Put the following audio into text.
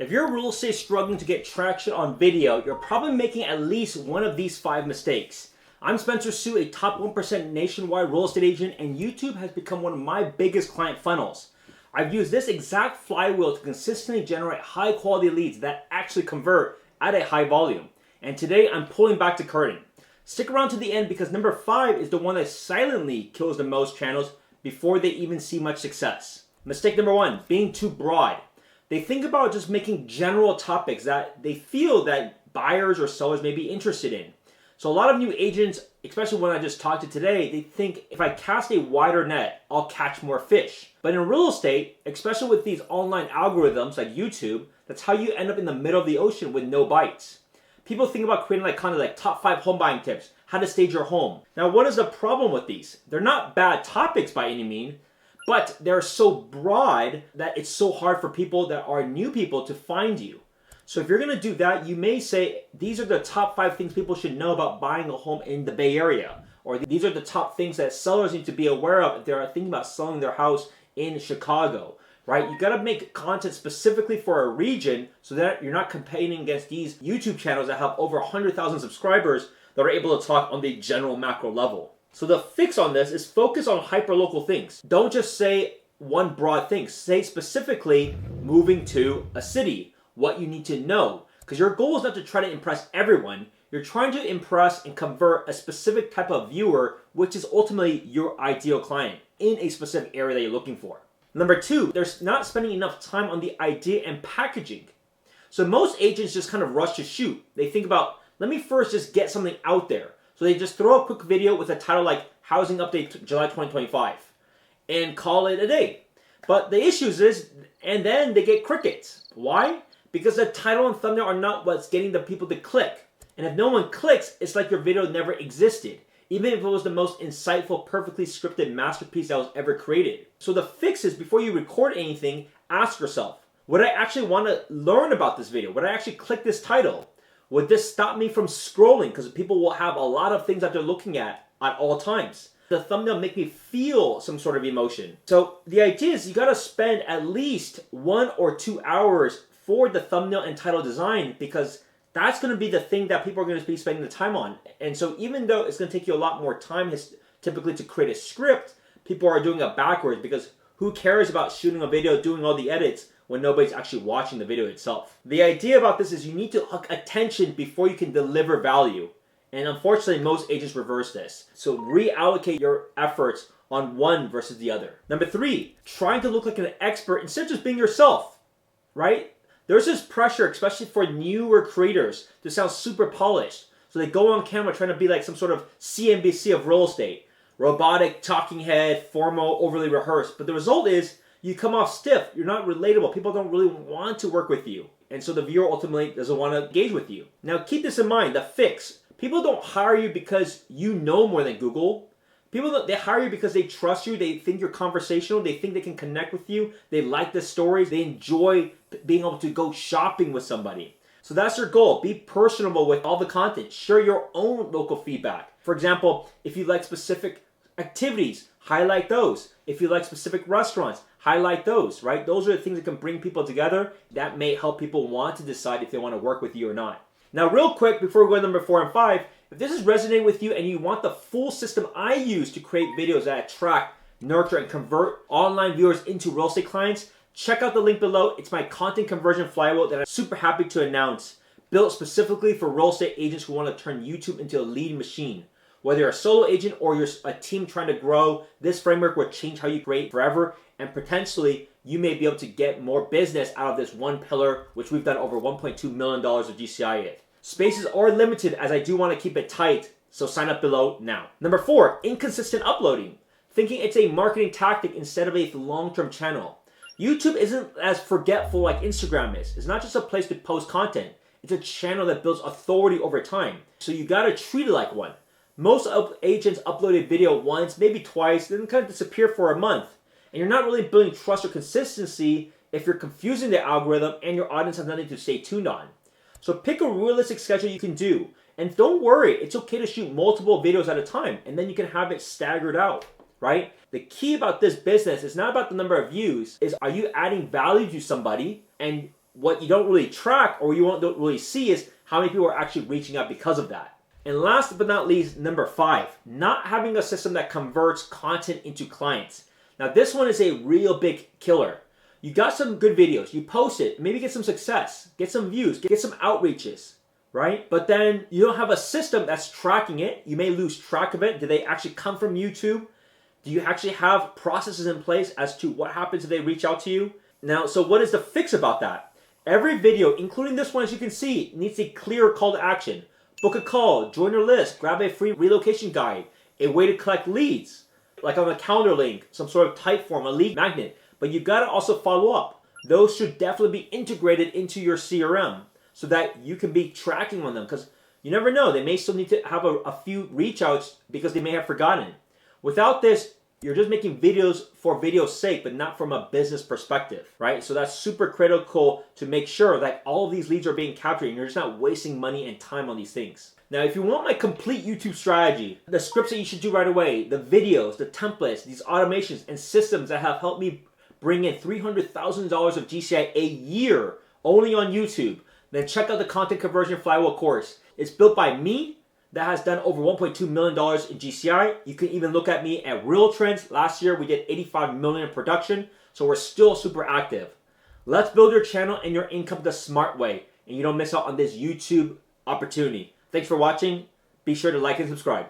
If you're real estate struggling to get traction on video, you're probably making at least one of these 5 mistakes. I'm Spencer Sue, a top 1% nationwide real estate agent, and YouTube has become one of my biggest client funnels. I've used this exact flywheel to consistently generate high quality leads that actually convert at a high volume. And today I'm pulling back the curtain. Stick around to the end because number 5 is the one that silently kills the most channels before they even see much success. Mistake number 1, being too broad. They think about just making general topics that they feel that buyers or sellers may be interested in. So a lot of new agents, especially when I just talked to today, they think if I cast a wider net, I'll catch more fish. But in real estate, especially with these online algorithms like YouTube, that's how you end up in the middle of the ocean with no bites. People think about creating kind of top 5 home buying tips, how to stage your home. Now, what is the problem with these? They're not bad topics by any means, but they're so broad that it's so hard for people that are new people to find you. So if you're going to do that, you may say, these are the top 5 things people should know about buying a home in the Bay Area. Or these are the top things that sellers need to be aware of if they're thinking about selling their house in Chicago. Right? You got to make content specifically for a region so that you're not competing against these YouTube channels that have over 100,000 subscribers that are able to talk on the general macro level. So the fix on this is focus on hyper-local things. Don't just say one broad thing. Say specifically moving to a city, what you need to know. Because your goal is not to try to impress everyone. You're trying to impress and convert a specific type of viewer, which is ultimately your ideal client in a specific area that you're looking for. Number 2, they're not spending enough time on the idea and packaging. So most agents just kind of rush to shoot. They think about, let me first just get something out there. So they just throw a quick video with a title like Housing Update July 2025 and call it a day. But the issue is, and then they get crickets. Why? Because the title and thumbnail are not what's getting the people to click. And if no one clicks, it's like your video never existed. Even if it was the most insightful, perfectly scripted masterpiece that was ever created. So the fix is, before you record anything, ask yourself, would I actually want to learn about this video? Would I actually click this title? Would this stop me from scrolling? Because people will have a lot of things that they're looking at all times. The thumbnail make me feel some sort of emotion. So the idea is you got to spend at least 1 or 2 hours for the thumbnail and title design, because that's going to be the thing that people are going to be spending the time on. And so even though it's going to take you a lot more time typically to create a script, people are doing it backwards, because who cares about shooting a video, doing all the edits when nobody's actually watching the video itself? The idea about this is you need to hook attention before you can deliver value. And unfortunately, most agents reverse this. So reallocate your efforts on one versus the other. Number 3, trying to look like an expert instead of just being yourself, right? There's this pressure, especially for newer creators, to sound super polished. So they go on camera trying to be like some sort of CNBC of real estate. Robotic, talking head, formal, overly rehearsed. But the result is you come off stiff. You're not relatable. People don't really want to work with you. And so the viewer ultimately doesn't want to engage with you. Now keep this in mind, the fix. People don't hire you because you know more than Google. They hire you because they trust you, they think you're conversational, they think they can connect with you, they like the stories, they enjoy being able to go shopping with somebody. So that's your goal. Be personable with all the content. Share your own local feedback. For example, if you like specific activities, highlight those. If you like specific restaurants, highlight those, right? Those are the things that can bring people together. That may help people want to decide if they want to work with you or not. Now, real quick, before we go to number 4 and 5, if this is resonating with you and you want the full system I use to create videos that attract, nurture, and convert online viewers into real estate clients, check out the link below. It's my content conversion flywheel that I'm super happy to announce, built specifically for real estate agents who want to turn YouTube into a lead machine. Whether you're a solo agent or you're a team trying to grow, this framework will change how you create forever, and potentially you may be able to get more business out of this one pillar, which we've done over $1.2 million of GCI in. Spaces are limited, as I do want to keep it tight, so sign up below now. Number 4, inconsistent uploading. Thinking it's a marketing tactic instead of a long-term channel. YouTube isn't as forgetful like Instagram is. It's not just a place to post content. It's a channel that builds authority over time. So you gotta treat it like one. Most agents upload a video once, maybe twice, then kind of disappear for a month. And you're not really building trust or consistency if you're confusing the algorithm and your audience has nothing to stay tuned on. So pick a realistic schedule you can do. And don't worry, it's okay to shoot multiple videos at a time, and then you can have it staggered out, right? The key about this business is not about the number of views, is are you adding value to somebody, and what you don't really track or you don't really see is how many people are actually reaching out because of that. And last but not least, number 5, not having a system that converts content into clients. Now this one is a real big killer. You got some good videos, you post it, maybe get some success, get some views, get some outreaches, right? But then you don't have a system that's tracking it. You may lose track of it. Do they actually come from YouTube? Do you actually have processes in place as to what happens if they reach out to you? Now, so what is the fix about that? Every video, including this one, as you can see, needs a clear call to action. Book a call, join your list, grab a free relocation guide, a way to collect leads, like on a calendar link, some sort of type form, a lead magnet. But you gotta also follow up. Those should definitely be integrated into your CRM so that you can be tracking on them, because you never know, they may still need to have a few reach outs because they may have forgotten. Without this, you're just making videos for video's sake, but not from a business perspective, right? So that's super critical to make sure that all of these leads are being captured and you're just not wasting money and time on these things. Now, if you want my complete YouTube strategy, the scripts that you should do right away, the videos, the templates, these automations and systems that have helped me bring in $300,000 of GCI a year only on YouTube, then check out the Content Conversion Flywheel course. It's built by me, that has done over $1.2 million in GCI. You can even look at me at Real Trends. Last year, we did $85 million in production, so we're still super active. Let's build your channel and your income the smart way, and you don't miss out on this YouTube opportunity. Thanks for watching. Be sure to like and subscribe.